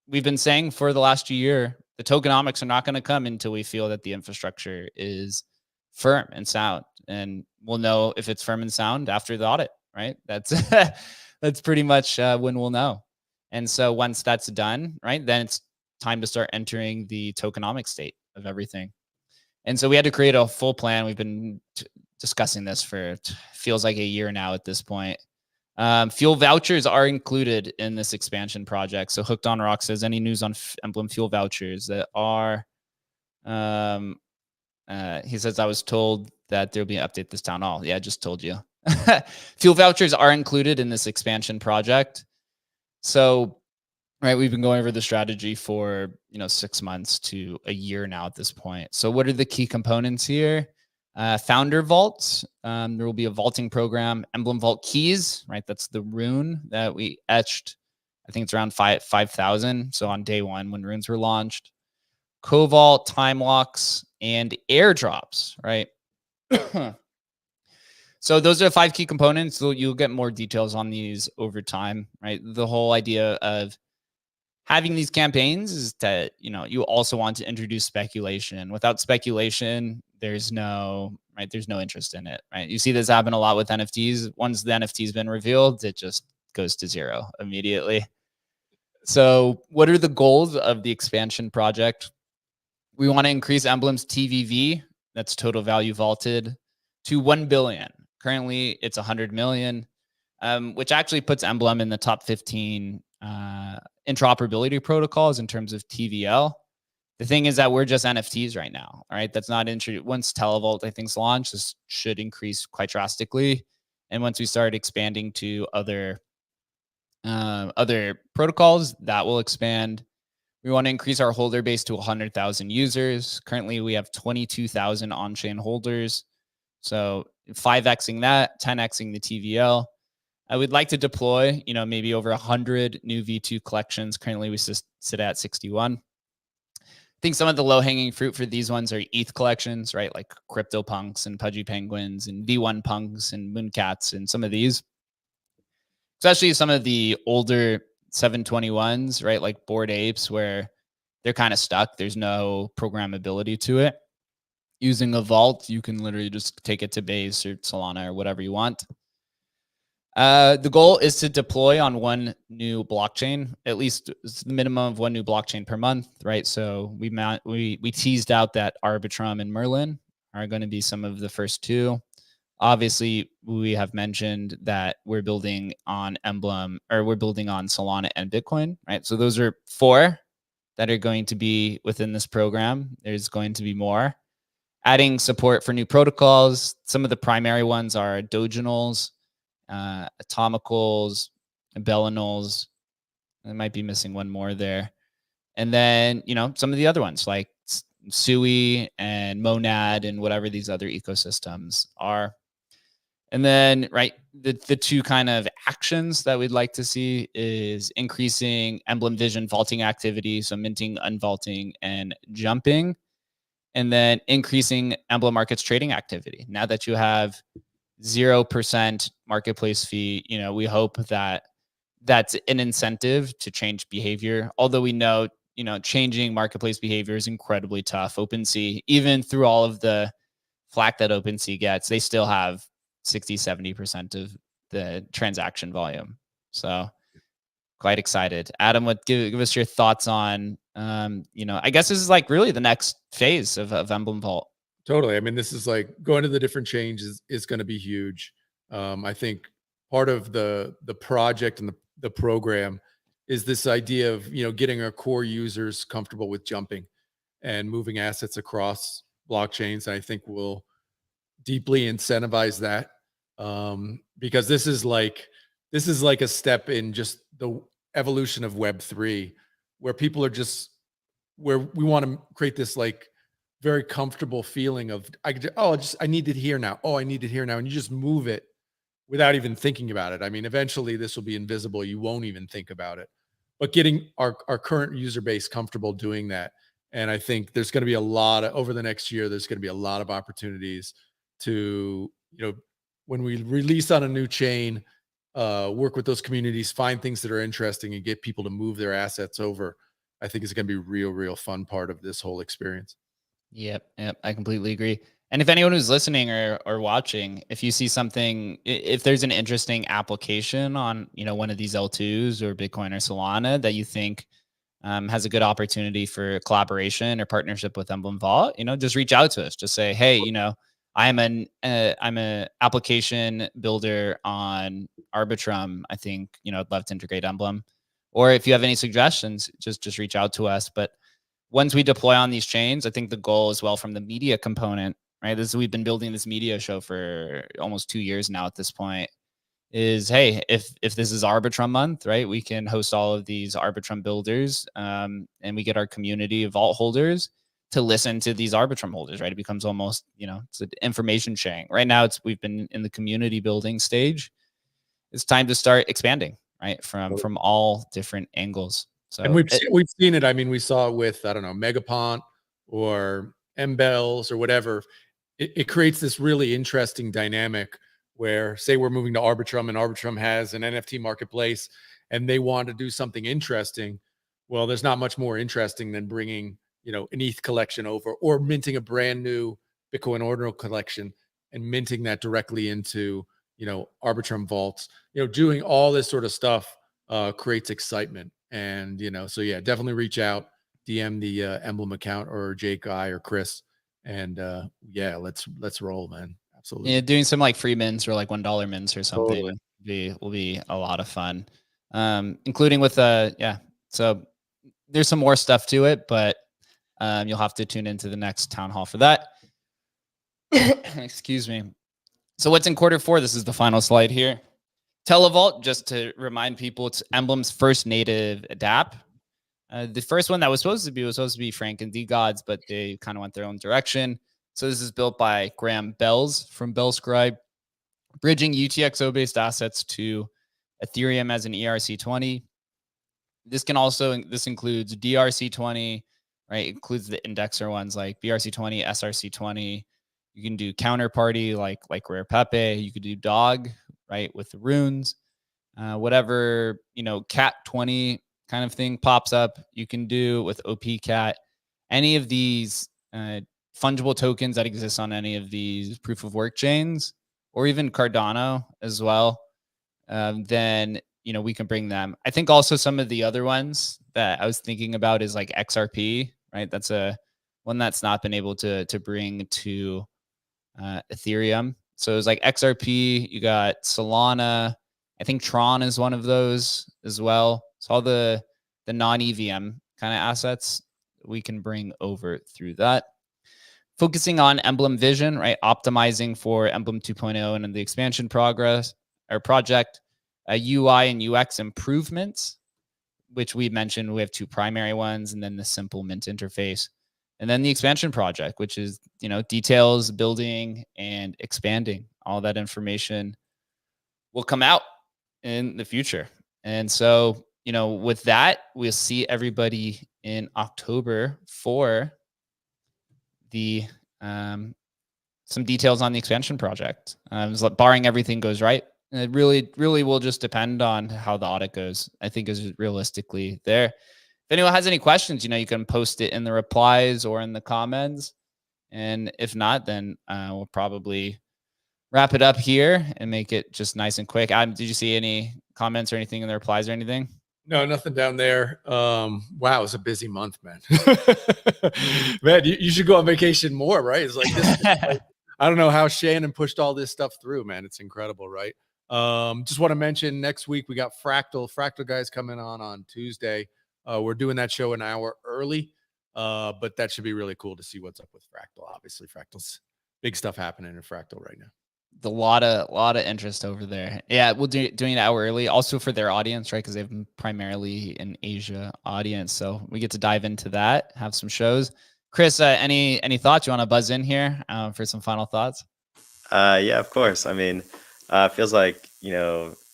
we've been saying for the last year. The tokenomics are not going to come until we feel that the infrastructure is firm and sound. And we'll know if it's firm and sound after the audit, right? That's that's pretty much when we'll know. And so once that's done, right, then it's time to start entering the tokenomic state of everything. And so we had to create a full plan. We've been discussing this for feels like a year now at this point. Fuel vouchers are included in this expansion project. So Hooked on Rock says, any news on Emblem fuel vouchers that are, he says, I was told that there'll be an update this town hall. Yeah, I just told you. Fuel vouchers are included in this expansion project. So, right, we've been going over the strategy for, 6 months to a year now at this point. So what are the key components here? Founder vaults. There will be a vaulting program. Emblem Vault keys, right? That's the rune that we etched. I think it's around 5,000. So on day one, when runes were launched, co-vault, time locks, and airdrops, right? So those are the 5 key components. So you'll get more details on these over time, right? The whole idea of having these campaigns is that, you also want to introduce speculation. Without speculation, there's no interest in it, right? You see this happen a lot with NFTs. Once the NFT's been revealed, it just goes to zero immediately. So what are the goals of the expansion project? We want to increase Emblem's TVV, that's total value vaulted, to 1 billion. Currently, it's 100 million, which actually puts Emblem in the top 15 interoperability protocols in terms of TVL. The thing is that we're just NFTs right now. All right. That's not once Televault, I think, is launched, this should increase quite drastically. And once we start expanding to other protocols, that will expand. We want to increase our holder base to 100,000 users. Currently, we have 22,000 on-chain holders. So 5xing that, 10xing the TVL. I would like to deploy, maybe over 100 new V2 collections. Currently, we sit at 61. I think some of the low-hanging fruit for these ones are ETH collections, right? Like CryptoPunks and Pudgy Penguins and V1 Punks and Mooncats and some of these. Especially some of the older 721s, right? Like Bored Apes, where they're kind of stuck. There's no programmability to it. Using a vault, you can literally just take it to Base or Solana or whatever you want. The goal is to deploy on one new blockchain, at least the minimum of one new blockchain per month, right? So we teased out that Arbitrum and Merlin are going to be some of the first two. Obviously, we have mentioned that we're building on Emblem, or we're building on Solana and Bitcoin, right? So those are 4 that are going to be within this program. There's going to be more. Adding support for new protocols. Some of the primary ones are Doginals, Atomicals, Bellinals. I might be missing one more there. And then, some of the other ones like Sui and Monad and whatever these other ecosystems are. And then, right, the two kind of actions that we'd like to see is increasing Emblem Vision vaulting activity, so minting, unvaulting, and jumping, and then increasing Emblem Markets trading activity. Now that you have 0% marketplace fee, we hope that that's an incentive to change behavior. Although we know, changing marketplace behavior is incredibly tough. OpenSea, even through all of the flack that OpenSea gets, they still have 60-70% of the transaction volume. So quite excited. Adam, give us your thoughts on, I guess this is like really the next phase of Emblem Vault. Totally. I mean, this is like going to the different chains is going to be huge. I think part of the project and the program is this idea of, getting our core users comfortable with jumping and moving assets across blockchains. And I think we'll deeply incentivize that, because this is like a step in just the evolution of Web3, where people are where we want to create this like very comfortable feeling of I need it here now. Oh, I need it here now. And you just move it without even thinking about it. I mean, eventually this will be invisible. You won't even think about it. But getting our current user base comfortable doing that. And I think there's going to be over the next year, there's going to be a lot of opportunities to, when we release on a new chain, work with those communities, find things that are interesting and get people to move their assets over. I think it's going to be real fun part of this whole experience. Yep. I completely agree. And if anyone who's listening or watching, if you see something, if there's an interesting application on, one of these L2s or Bitcoin or Solana that you think has a good opportunity for collaboration or partnership with Emblem Vault, just reach out to us. Just say, hey, I'm an application builder on Arbitrum. I think, I'd love to integrate Emblem. Or if you have any suggestions, just reach out to us. But once we deploy on these chains, I think the goal as well from the media component, right? We've been building this media show for almost 2 years now at this point, is, hey, if this is Arbitrum month, right, we can host all of these Arbitrum builders, and we get our community of vault holders to listen to these Arbitrum holders, right? It becomes almost, it's an information sharing. Right now, we've been in the community building stage. It's time to start expanding, right, from all different angles. So, and we've seen it. I mean, we saw it with, I don't know, Megapont or Mbels or whatever. It creates this really interesting dynamic where, say, we're moving to Arbitrum and Arbitrum has an NFT marketplace and they want to do something interesting. Well, there's not much more interesting than bringing, an ETH collection over, or minting a brand new Bitcoin ordinal collection and minting that directly into, Arbitrum vaults. Doing all this sort of stuff creates excitement. And, so yeah, definitely reach out, DM the Emblem account or Jake, I, or Chris. And yeah, let's roll, man. Absolutely. Yeah, doing some like free mints or like $1 mints or something Totally. will be a lot of fun. Including with yeah. So there's some more stuff to it, but you'll have to tune into the next town hall for that. Excuse me. So what's in quarter 4? This is the final slide here. Televault, just to remind people, it's Emblem's first native dApp. The first one that was supposed to be Frank and D Gods, but they kind of went their own direction. So this is built by Graham Bells from Bellscribe, bridging UTXO-based assets to Ethereum as an ERC20. This includes DRC20, right? It includes the indexer ones like BRC20, SRC20. You can do counterparty like Rare Pepe. You could do Dog, right, with the runes. Whatever, Cat 20 kind of thing pops up, you can do with OP Cat. Any of these fungible tokens that exist on any of these proof of work chains, or even Cardano as well, then we can bring them. I think also some of the other ones that I was thinking about is like XRP, right? That's a one that's not been able to bring to Ethereum. So it's like XRP, you got Solana. I think Tron is one of those as well. So all the non-EVM kind of assets we can bring over through that. Focusing on Emblem Vision, right? Optimizing for Emblem 2.0 and the expansion project, UI and UX improvements, which we mentioned. We have 2 primary ones, and then the simple Mint interface. And then the expansion project, which is, details, building, and expanding. All that information will come out in the future. And so, with that, we'll see everybody in October for the some details on the expansion project. Barring everything goes right. And it really will just depend on how the audit goes, I think, is realistically there. If anyone has any questions, you can post it in the replies or in the comments. And if not, then we'll probably wrap it up here and make it just nice and quick. Adam, did you see any comments or anything in the replies or anything? No, nothing down there. Wow, it's a busy month, man. Man, you should go on vacation more, right? It's like this. I don't know how Shannon pushed all this stuff through, man. It's incredible, right? Just want to mention next week we got Fractal guys coming on Tuesday. We're doing that show an hour early, but that should be really cool to see what's up with Fractal. Obviously, Fractal's big stuff happening in Fractal right now. A lot of interest over there. Yeah, we'll doing an hour early, also for their audience, right? Because they've been primarily an Asia audience, so we get to dive into that, have some shows. Chris, any thoughts? You want to buzz in here for some final thoughts? Yeah, of course. I mean, it feels like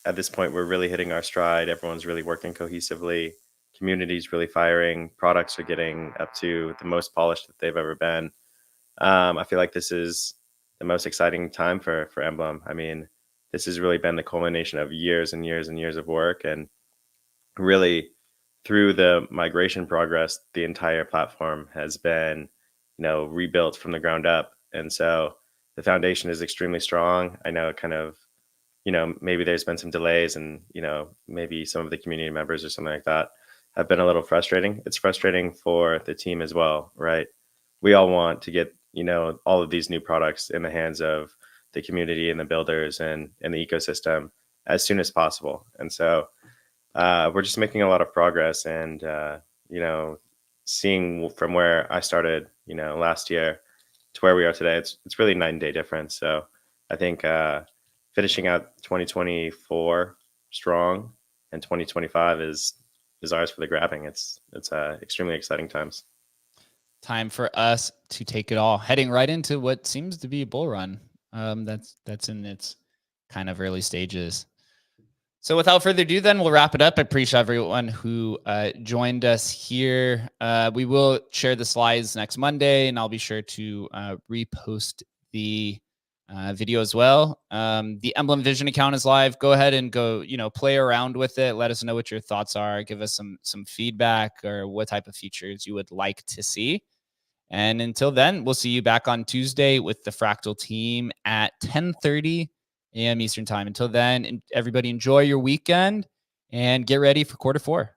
at this point we're really hitting our stride. Everyone's really working cohesively. Community's really firing. Products are getting up to the most polished that they've ever been. I feel like this is the most exciting time for Emblem. I mean, this has really been the culmination of years and years and years of work, and really through the migration progress, the entire platform has been, rebuilt from the ground up. And so the foundation is extremely strong. I know kind of, maybe there's been some delays and, maybe some of the community members or something like that have been a little frustrating. It's frustrating for the team as well, right? We all want to get, all of these new products in the hands of the community and the builders and the ecosystem as soon as possible. And so we're just making a lot of progress, and, seeing from where I started, last year to where we are today, it's really night and day difference. So I think finishing out 2024 strong and 2025 is ours for the grabbing. It's extremely exciting times. Time for us to take it all, heading right into what seems to be a bull run. That's in its kind of early stages. So without further ado, then we'll wrap it up. I appreciate everyone who joined us here. We will share the slides next Monday, and I'll be sure to repost the video as well. The Emblem Vision account is live. Go ahead and go, play around with it. Let us know what your thoughts are. Give us some feedback or what type of features you would like to see. And until then, we'll see you back on Tuesday with the Fractal team at 10:30 a.m. Eastern time. Until then, everybody enjoy your weekend and get ready for quarter 4.